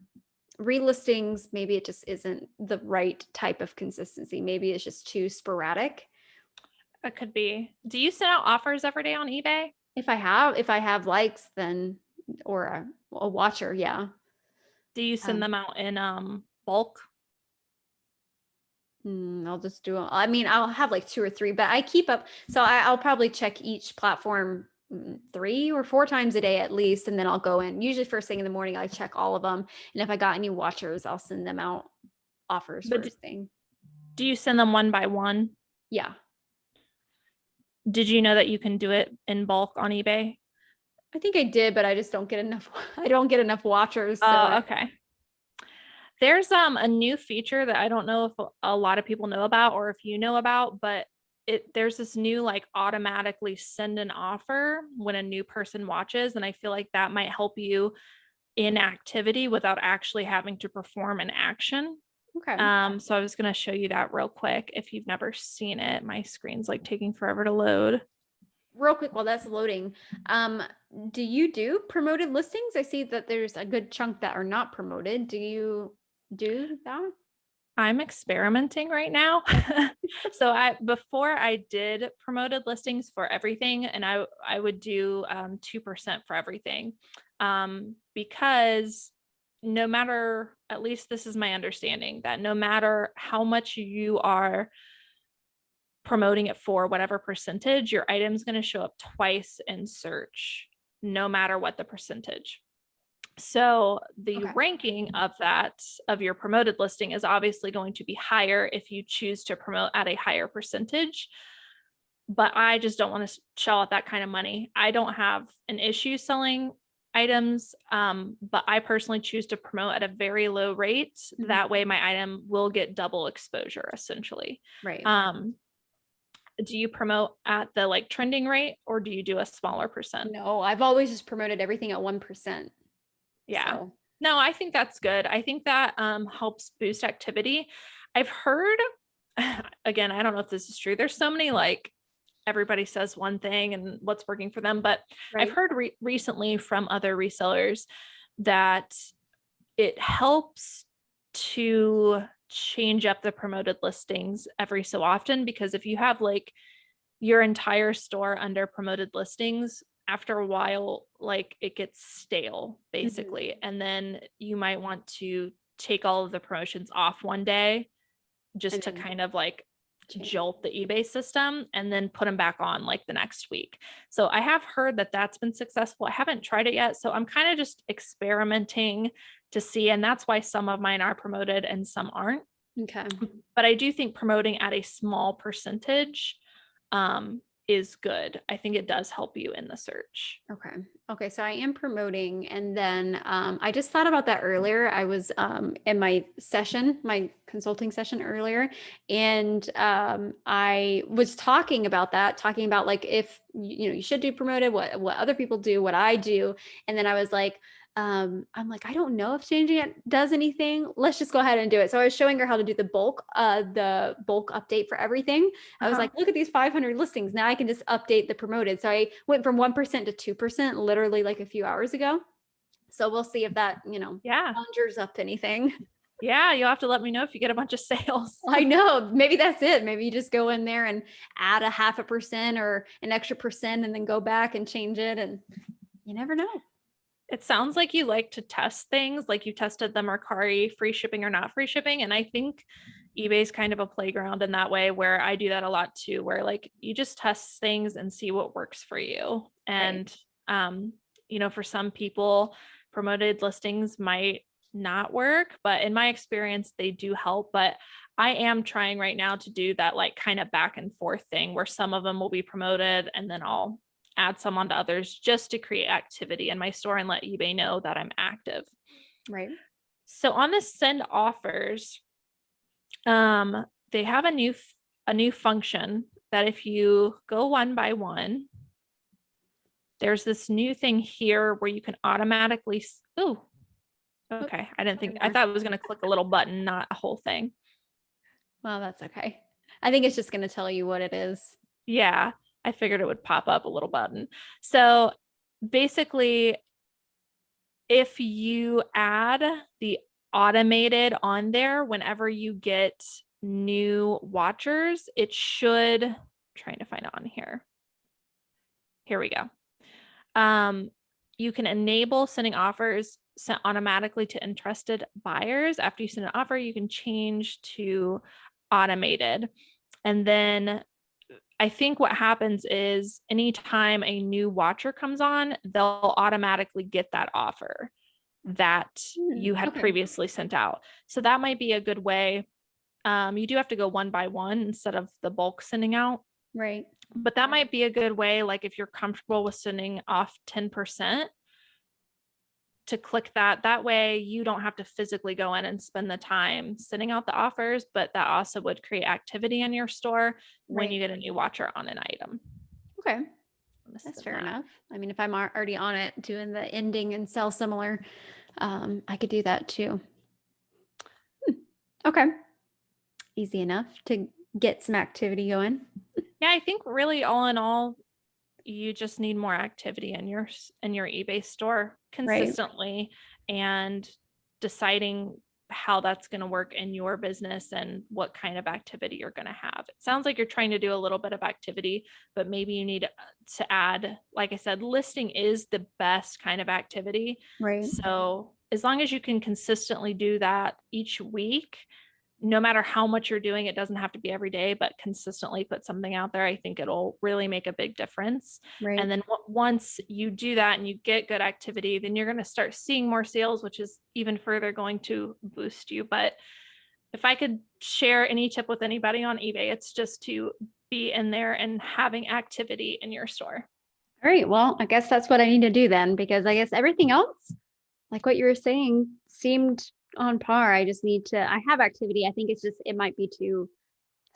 relistings, maybe it just isn't the right type of consistency. Maybe it's just too sporadic. It could be. Do you send out offers every day on eBay? If I have likes, then, or a watcher. Yeah. Do you send them out in bulk? I'll just do, I mean, I'll have like 2 or 3, but I keep up. So I'll probably check each platform 3 or 4 times a day at least. And then I'll go in, usually first thing in the morning, I check all of them. And if I got any watchers, I'll send them out offers first thing. Do you send them one by one? Yeah. Did you know that you can do it in bulk on eBay? I think I did, but I just don't get enough. I don't get enough watchers. So okay. There's a new feature that I don't know if a lot of people know about or if you know about, but there's this new like automatically send an offer when a new person watches. And I feel like that might help you in activity without actually having to perform an action. Okay. So I was going to show you that real quick. If you've never seen it, my screen's like taking forever to load. Real quick while that's loading, do you do promoted listings? I see that there's a good chunk that are not promoted. Do you do that? I'm experimenting right now. So before I did promoted listings for everything, and I would do 2% for everything, because no matter, at least this is my understanding, that no matter how much you are promoting it for, whatever percentage, your item's going to show up twice in search, no matter what the percentage. So the ranking of that, of your promoted listing, is obviously going to be higher if you choose to promote at a higher percentage. But I just don't want to shell out that kind of money. I don't have an issue selling items, but I personally choose to promote at a very low rate. That way my item will get double exposure, essentially. Right. Do you promote at the like trending rate, or do you do a smaller percent? No, I've always just promoted everything at 1%. Yeah. So. No, I think that's good. I think that helps boost activity. I've heard, again, I don't know if this is true. There's so many, like, everybody says one thing and what's working for them, but I've heard recently from other resellers that it helps to change up the promoted listings every so often, because if you have like your entire store under promoted listings, after a while, like it gets stale basically. And then you might want to take all of the promotions off one day just to kind of like jolt the eBay system, and then put them back on like the next week. So I have heard that that's been successful. I haven't tried it yet. So I'm kind of just experimenting to see. And that's why some of mine are promoted and some aren't. Okay. But I do think promoting at a small percentage is good. I think it does help you in the search. Okay. Okay. So I am promoting. And then I just thought about that earlier. I was in my session, my consulting session earlier, and I was talking about like if you should do promoted, what other people do, what I do. And then I was like, I'm like, I don't know if changing it does anything. Let's just go ahead and do it. So I was showing her how to do the bulk update for everything. I was like, look at these 500 listings. Now I can just update the promoted. So I went from 1% to 2% literally like a few hours ago. So we'll see if that, conjures up anything. Yeah, you'll have to let me know if you get a bunch of sales. I know. Maybe that's it. Maybe you just go in there and add a 0.5% or an extra percent and then go back and change it. And you never know. It sounds like you like to test things, like you tested the Mercari free shipping or not free shipping. And I think eBay's kind of a playground in that way, where I do that a lot too, where like you just test things and see what works for you. And, for some people, promoted listings might not work, but in my experience, they do help. But I am trying right now to do that like kind of back and forth thing, where some of them will be promoted and then I'll add some onto others just to create activity in my store and let eBay know that I'm active. Right. So on the send offers, they have a new function that if you go one by one, there's this new thing here where you can automatically, okay. I thought it was going to click a little button, not a whole thing. Well, that's okay. I think it's just going to tell you what it is. Yeah. I figured it would pop up a little button. So basically, if you add the automated on there, whenever you get new watchers, it should, I'm trying to find it on here. Here we go. You can enable sending offers sent automatically to interested buyers. After you send an offer, you can change to automated. And then I think what happens is anytime a new watcher comes on, they'll automatically get that offer that you had previously sent out. So that might be a good way. You do have to go one by one instead of the bulk sending out. Right. But that might be a good way, like if you're comfortable with sending off 10%, to click that. That way you don't have to physically go in and spend the time sending out the offers, but that also would create activity in your store when you get a new watcher on an item. Okay. That's fair enough. I mean, if I'm already on it doing the ending and sell similar, I could do that too. Okay. Easy enough to get some activity going. Yeah, I think really all in all, you just need more activity in your eBay store consistently, and deciding how that's going to work in your business and what kind of activity you're going to have. It sounds like you're trying to do a little bit of activity, but maybe you need to add, like I said, listing is the best kind of activity. Right. So as long as you can consistently do that each week, no matter how much you're doing, it doesn't have to be every day, but consistently put something out there. I think it'll really make a big difference. Right. And then once you do that and you get good activity, then you're going to start seeing more sales, which is even further going to boost you. But if I could share any tip with anybody on eBay, it's just to be in there and having activity in your store. All right. Well, I guess that's what I need to do then, because I guess everything else, like what you were saying, seemed on par. I just need to, I have activity. I think it's just, it might be too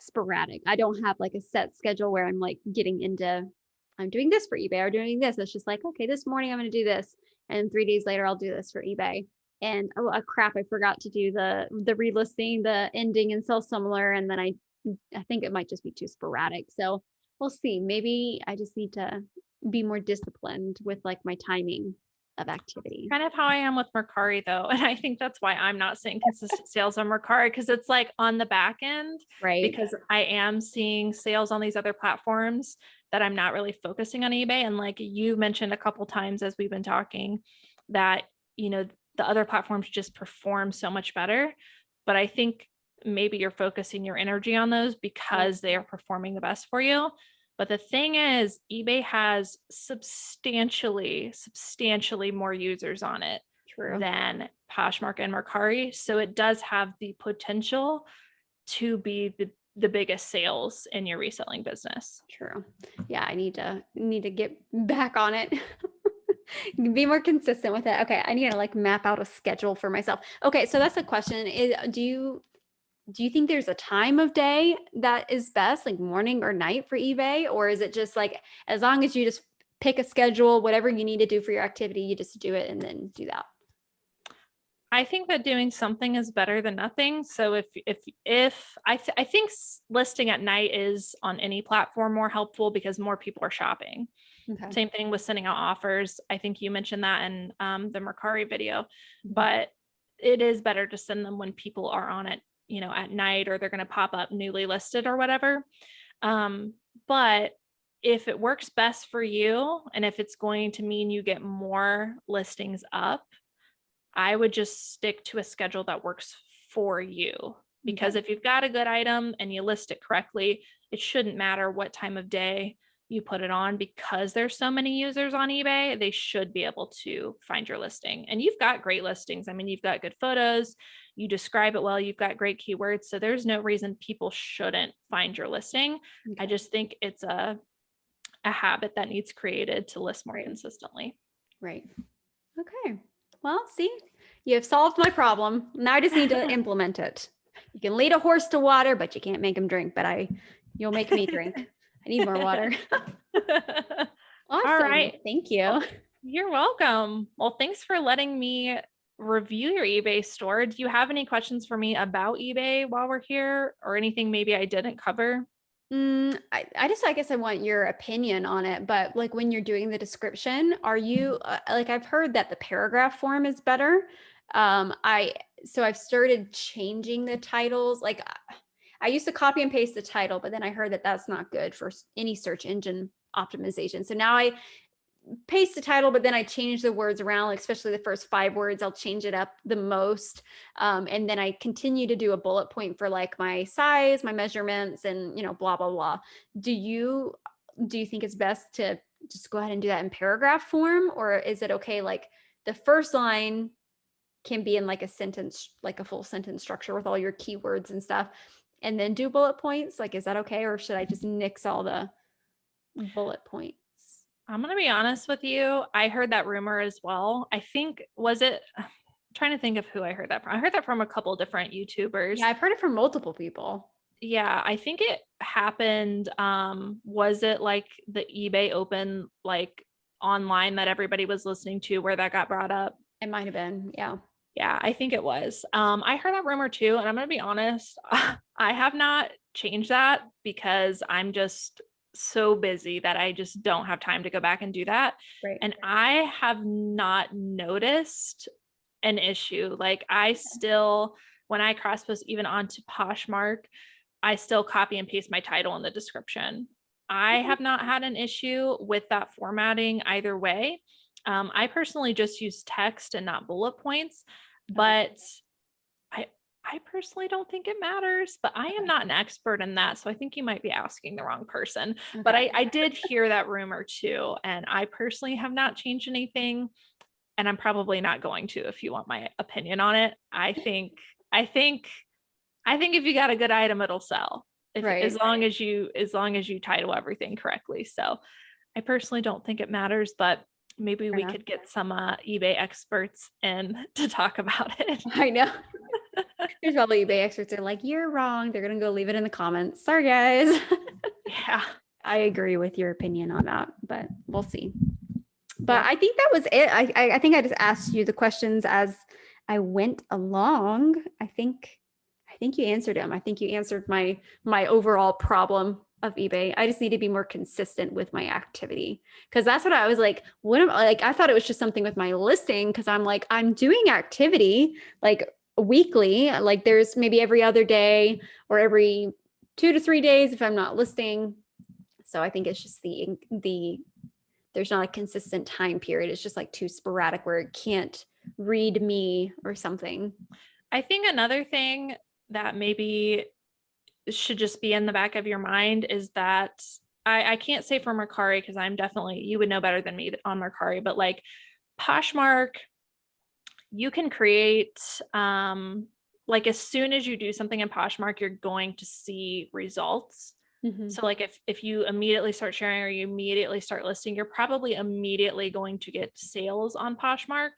sporadic. I don't have like a set schedule where I'm like getting into, I'm doing this for eBay or doing this. It's just like, okay, this morning I'm going to do this. And 3 days later, I'll do this for eBay. And oh, crap, I forgot to do the relisting, the ending and sell similar. And then I think it might just be too sporadic. So we'll see. Maybe I just need to be more disciplined with like my timing of activity. Kind of how I am with Mercari though. And I think that's why I'm not seeing consistent sales on Mercari, because it's like on the back end, Right. because I am seeing sales on these other platforms that I'm not really focusing on eBay. And like you mentioned a couple times as we've been talking that, you know, the other platforms just perform so much better. But I think maybe you're focusing your energy on those because they are performing the best for you. But the thing is, eBay has substantially more users on it than Poshmark and Mercari. So it does have the potential to be the biggest sales in your reselling business. True. Yeah, I need to get back on it. Be more consistent with it. Okay, I need to like map out a schedule for myself. Okay, so that's the question. Do you think there's a time of day that is best, like morning or night for eBay? Or is it just like, as long as you just pick a schedule, whatever you need to do for your activity, you just do it and then do that? I think that doing something is better than nothing. So if I think listing at night is on any platform more helpful because more people are shopping. Okay. Same thing with sending out offers. I think you mentioned that in the Mercari video, but it is better to send them when people are on it, you know, at night, or they're going to pop up newly listed or whatever. But if it works best for you, and if it's going to mean you get more listings up, I would just stick to a schedule that works for you. Because if you've got a good item and you list it correctly, it shouldn't matter what time of day you put it on, because there's so many users on eBay, they should be able to find your listing. And you've got great listings. I mean, you've got good photos, you describe it well, you've got great keywords. So there's no reason people shouldn't find your listing. Okay. I just think it's a habit that needs created to list more consistently. Right. Okay. Well, see, you have solved my problem. Now I just need to implement it. You can lead a horse to water, but you can't make him drink. But you'll make me drink. I need more water. Awesome. All right. Thank you. Well, you're welcome. Well, thanks for letting me review your eBay store. Do you have any questions for me about eBay while we're here, or anything maybe I didn't cover? I guess I want your opinion on it, but like when you're doing the description, are you like, I've heard that the paragraph form is better. So I've started changing the titles. Like I used to copy and paste the title, but then I heard that that's not good for any search engine optimization. So now I paste the title, but then I change the words around, like especially the first 5 words, I'll change it up the most. And then I continue to do a bullet point for like my size, my measurements, and, you know, blah, blah, blah. Do you think it's best to just go ahead and do that in paragraph form? Or is it okay, like the first line can be in like a sentence, like a full sentence structure with all your keywords and stuff, and then do bullet points? Like, is that okay? Or should I just nix all the bullet points? I'm gonna be honest with you. I heard that rumor as well. I think was it I'm trying to think of who I heard that from. I heard that from a couple different YouTubers. Yeah, I've heard it from multiple people. Yeah, I think it happened. Was it like the eBay open like online that everybody was listening to where that got brought up? It might have been. Yeah. Yeah, I think it was. I heard that rumor too, and I'm gonna be honest, I have not changed that because I'm just so busy that I just don't have time to go back and do that. Right. And I have not noticed an issue. Like I still, when I cross post even onto Poshmark, I still copy and paste my title in the description. I have not had an issue with that formatting either way. I personally just use text and not bullet points, but I personally don't think it matters, but I am not an expert in that. So I think you might be asking the wrong person. But I did hear that rumor too. And I personally have not changed anything. And I'm probably not going to if you want my opinion on it. I think if you got a good item, it'll sell. Right. As long as you title everything correctly. So I personally don't think it matters, but maybe we could get some eBay experts in to talk about it. I know. There's probably eBay experts that are like, you're wrong. They're going to go leave it in the comments. Sorry, guys. Yeah. I agree with your opinion on that, but we'll see. But I think that was it. I think I just asked you the questions as I went along. I think you answered them. I think you answered my overall problem of eBay. I just need to be more consistent with my activity, because that's what I was like. What am I like? I thought it was just something with my listing, because I'm like, I'm doing activity like weekly. Like there's maybe every other day or every 2 to 3 days if I'm not listing. So I think it's just the there's not a consistent time period. It's just like too sporadic where it can't read me or something. I think another thing that maybe should just be in the back of your mind is that I can't say for Mercari because I'm definitely, you would know better than me on Mercari, but like Poshmark, you can create like as soon as you do something in Poshmark, you're going to see results. So like if you immediately start sharing or you immediately start listing, you're probably immediately going to get sales on Poshmark.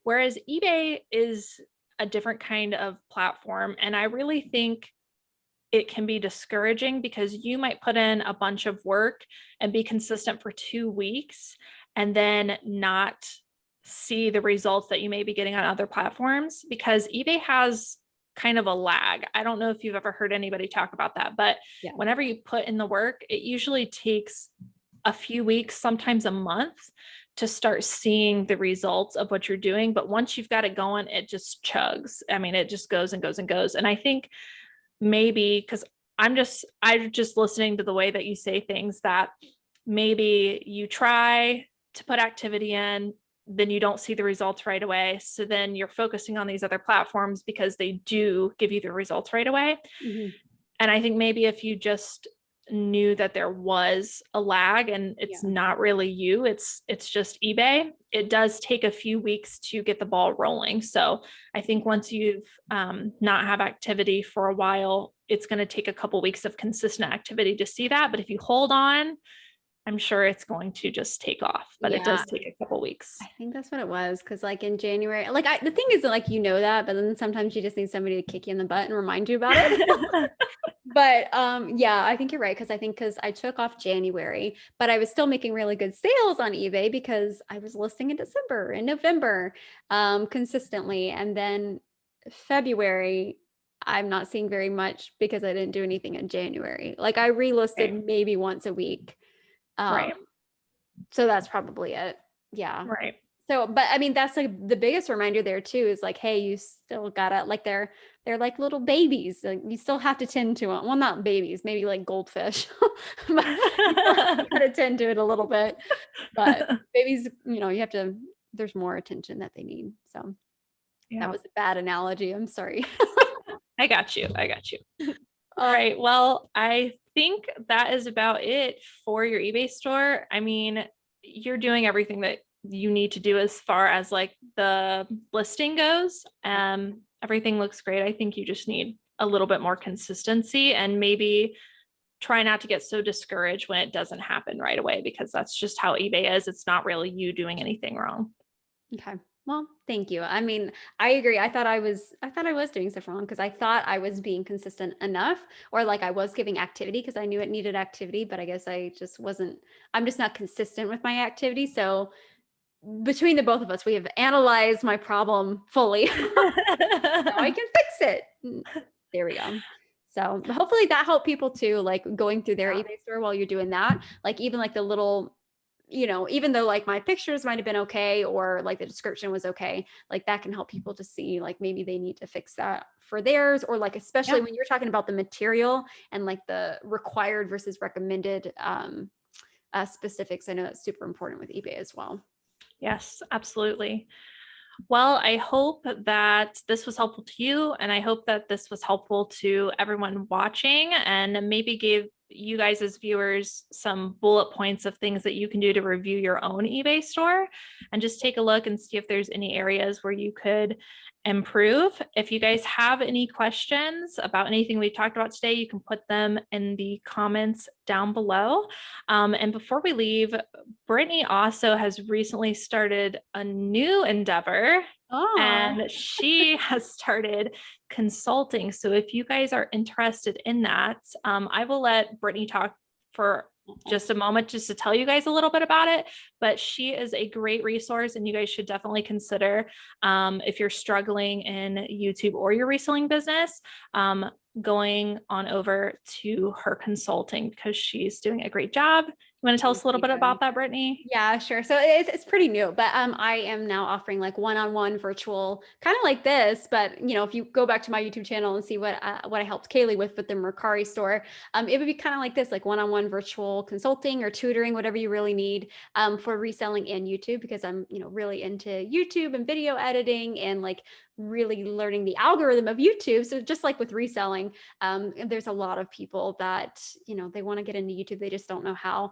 Whereas eBay is a different kind of platform. And I really think it can be discouraging because you might put in a bunch of work and be consistent for 2 weeks and then not see the results that you may be getting on other platforms, because eBay has kind of a lag. I don't know if you've ever heard anybody talk about that, but whenever you put in the work, it usually takes a few weeks, sometimes a month, to start seeing the results of what you're doing. But once you've got it going, it just chugs. I mean, it just goes and goes and goes. And I think maybe because I'm just listening to the way that you say things, that maybe you try to put activity in, then you don't see the results right away. So then you're focusing on these other platforms because they do give you the results right away. And I think maybe if you just knew that there was a lag and it's not really you, it's just eBay, it does take a few weeks to get the ball rolling. So I think once you've not have activity for a while, it's going to take a couple weeks of consistent activity to see that. But if you hold on, I'm sure it's going to just take off, but it does take a couple weeks. I think that's what it was. Because like in January, like the thing is that like, you know that, but then sometimes you just need somebody to kick you in the butt and remind you about it. But yeah, I think you're right. Because I took off January, but I was still making really good sales on eBay because I was listing in December and November consistently. And then February, I'm not seeing very much because I didn't do anything in January. Like I relisted maybe once a week. Right. So that's probably it. Yeah. Right. So, but I mean, that's like the biggest reminder there too, is like, hey, you still gotta, like, they're like little babies. Like, you still have to tend to them. Well, not babies, maybe like goldfish, but you gotta tend to it a little bit. But babies, you have to, there's more attention that they need. So that was a bad analogy. I'm sorry. I got you. All right. Well, I think that is about it for your eBay store. I mean, you're doing everything that you need to do as far as like the listing goes. Everything looks great. I think you just need a little bit more consistency, and maybe try not to get so discouraged when it doesn't happen right away, because that's just how eBay is. It's not really you doing anything wrong. Okay. Well, thank you. I mean, I agree. I thought I was doing stuff wrong because I thought I was being consistent enough, or like I was giving activity because I knew it needed activity, but I guess I just wasn't, I'm just not consistent with my activity. So between the both of us, we have analyzed my problem fully. Now I can fix it. There we go. So hopefully that helped people too, like going through their eBay store while you're doing that. Like even like the little, you know, even though like my pictures might have been okay, or like the description was okay, like that can help people to see like maybe they need to fix that for theirs, or like especially when you're talking about the material and like the required versus recommended specifics. I know that's super important with eBay as well. Yes, absolutely. Well, I hope that this was helpful to you, and I hope that this was helpful to everyone watching, and maybe gave you guys as viewers some bullet points of things that you can do to review your own eBay store, and just take a look and see if there's any areas where you could improve. If you guys have any questions about anything we talked about today, you can put them in the comments down below. And before we leave, Brittany also has recently started a new endeavor. And she has started consulting. So if you guys are interested in that, I will let Brittany talk for just a moment just to tell you guys a little bit about it. But she is a great resource, and you guys should definitely consider, if you're struggling in YouTube or your reselling business, going on over to her consulting, because she's doing a great job. You want to tell us a little bit about that, Brittany? Yeah, sure. So it's pretty new, but I am now offering like one-on-one virtual, kind of like this. But you know, if you go back to my YouTube channel and see what I helped Cayley with the Mercari store, it would be kind of like this, like one-on-one virtual consulting or tutoring, whatever you really need, for reselling and YouTube, because I'm, you know, really into YouTube and video editing and like really learning the algorithm of YouTube. So just like with reselling, there's a lot of people that, you know, they want to get into YouTube, they just don't know how.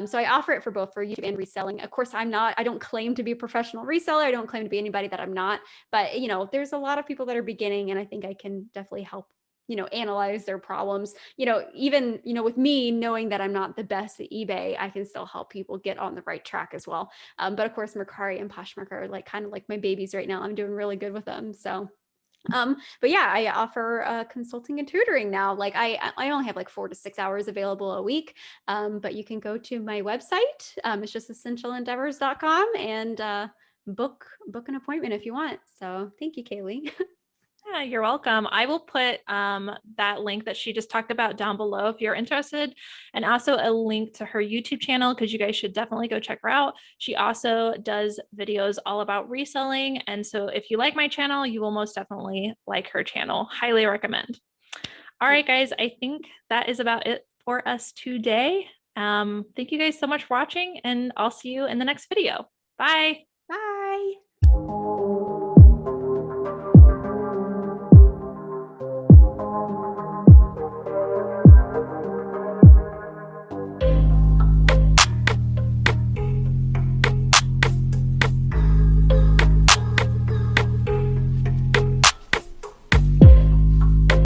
So I offer it for both for YouTube and reselling. Of course, I don't claim to be a professional reseller. I don't claim to be anybody that I'm not, but you know, there's a lot of people that are beginning, and I think I can definitely help, you know, analyze their problems. You know, even, you know, with me knowing that I'm not the best at eBay, I can still help people get on the right track as well. But of course, Mercari and Poshmark are like kind of like my babies right now. I'm doing really good with them. So but yeah, I offer consulting and tutoring now. Like I only have like 4 to 6 hours available a week. But you can go to my website. It's just essentialendeavours.com, and book an appointment if you want. So thank you, Cayley. Yeah, you're welcome. I will put that link that she just talked about down below if you're interested, and also a link to her YouTube channel, because you guys should definitely go check her out. She also does videos all about reselling. And so if you like my channel, you will most definitely like her channel. Highly recommend. All right, guys, I think that is about it for us today. Thank you guys so much for watching, and I'll see you in the next video. Bye. Bye.